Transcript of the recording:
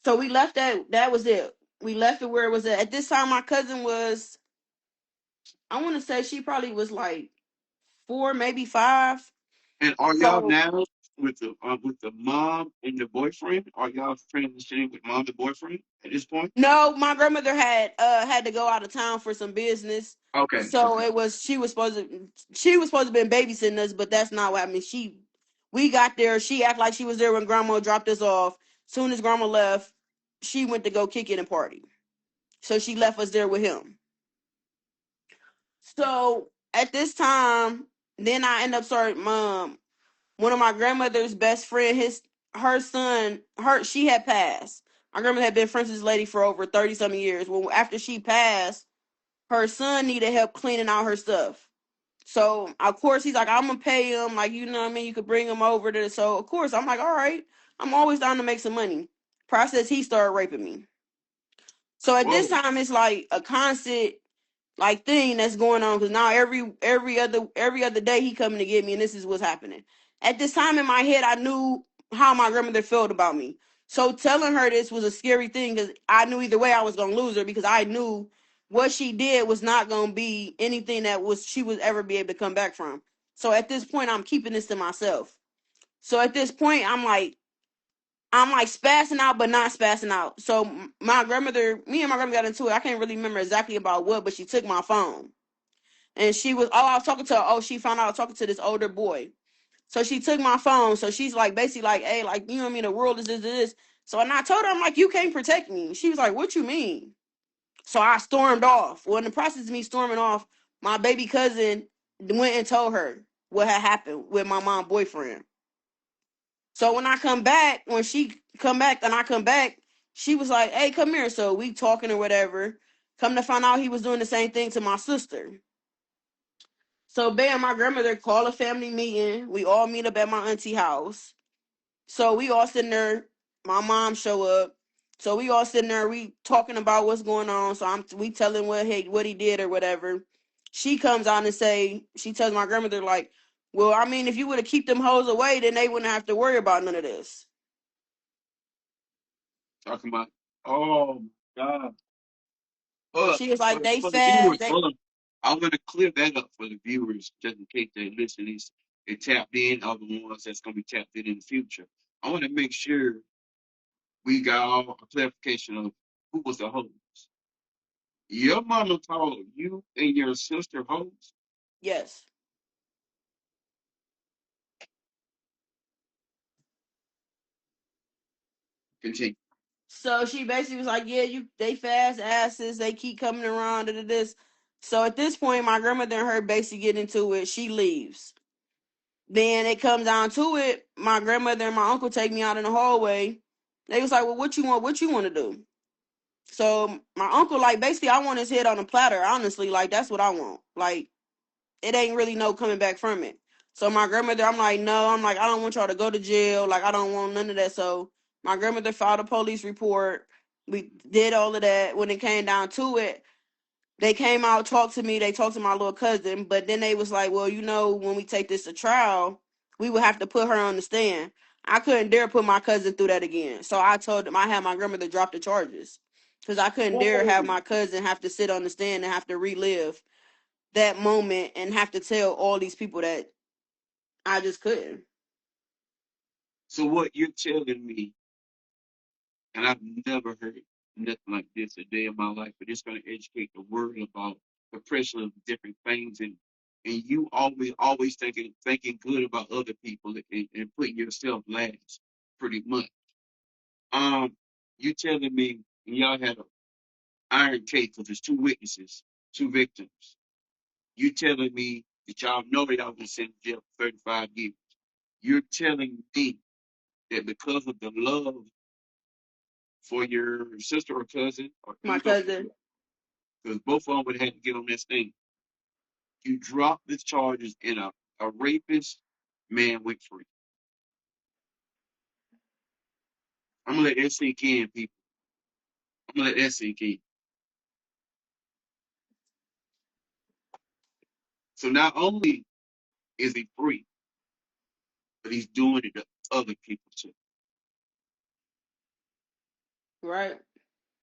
So we left that was it. We left it where it was at this time. My cousin was, I want to say she probably was like 4, maybe 5. And are y'all So now with the mom and the boyfriend? Are y'all transitioning with mom and boyfriend at this point? no, my grandmother had to go out of town for some business. Okay, So okay. it was she was supposed to been babysitting us, but that's not what happened. We got there. She acted like she was there when grandma dropped us off. Soon as grandma left, she went to go kick it and party. So she left us there with him. So at this time, then I end up starting one of my grandmother's best friend, her son, she had passed. My grandmother had been friends with this lady for over 30 something years. Well, after she passed, her son needed help cleaning out her stuff. So of course he's like, I'm gonna pay him, like, you know what I mean, you could bring him over to, so of course I'm like, all right, I'm always down to make some money. Process, he started raping me. So at this Whoa. time it's like a constant like thing that's going on, because now every other day he coming to get me, and this is what's happening. At this time in my head, I knew how my grandmother felt about me. So telling her this was a scary thing, because I knew either way I was gonna lose her, because I knew what she did was not gonna be anything that was she would ever be able to come back from. So at this point, I'm keeping this to myself. So at this point, I'm like spazzing out, but not spazzing out. So me and my grandmother got into it. I can't really remember exactly about what, but she took my phone. And she was, I was talking to her. Oh, she found out I was talking to this older boy. So she took my phone. So she's like, basically like, hey, like, you know what I mean? The world is this. So and I told her, I'm like, you can't protect me. She was like, what you mean? So I stormed off. Well, in the process of me storming off, my baby cousin went and told her what had happened with my mom's boyfriend. So when she come back and I come back, she was like, hey, come here. So we talking or whatever. Come to find out he was doing the same thing to my sister. So bam, my grandmother called a family meeting. We all meet up at my auntie house. So we all sitting there. My mom show up. So we all sitting there. We talking about what's going on. So we telling what he did or whatever. She comes out and she tells my grandmother like, well, I mean, if you would have keep them hoes away, then they wouldn't have to worry about none of this. Talking about, oh my God. But She was like, they for the fast. viewers, hold on. I'm gonna clear that up for the viewers, just in case they listen. They tapped in, are the ones that's gonna be tapped in the future. I want to make sure we got all a clarification of who was the host. Your mama called you and your sister host. Yes. Continue. So she basically was like, yeah, they fast asses, they keep coming around to this. So at this point, my grandmother and her basically get into it. She leaves. Then it comes down to it. My grandmother and my uncle take me out in the hallway. They was like, well, what you want? What you want to do? So my uncle, like, basically, I want his head on a platter. Honestly, like, that's what I want. Like, it ain't really no coming back from it. So my grandmother, I'm like, no, I'm like, I don't want y'all to go to jail. Like, I don't want none of that. So my grandmother filed a police report. We did all of that. When it came down to it, they came out, talked to me. They talked to my little cousin, but then they was like, well, when we take this to trial, we would have to put her on the stand. I couldn't dare put my cousin through that again. So I told them I had my grandmother drop the charges, because I couldn't dare Whoa. have my cousin have to sit on the stand and have to relive that moment and have to tell all these people that I just couldn't. So what you're telling me, and I've never heard nothing like this a day in my life, but it's going to educate the world about the pressure of different things, and you always thinking good about other people and putting yourself last, pretty much. Um, you telling me y'all had an iron case because there's two witnesses, two victims. You telling me that y'all know that y'all been sent to jail for 35 years. You're telling me that because of the love for your sister or cousin or My either, cousin, because both of them would have to get on this thing, you dropped the charges and a rapist man went free. I'm gonna let that sink in, people. I'm gonna let that sink in. So not only is he free, but he's doing it to other people too. right?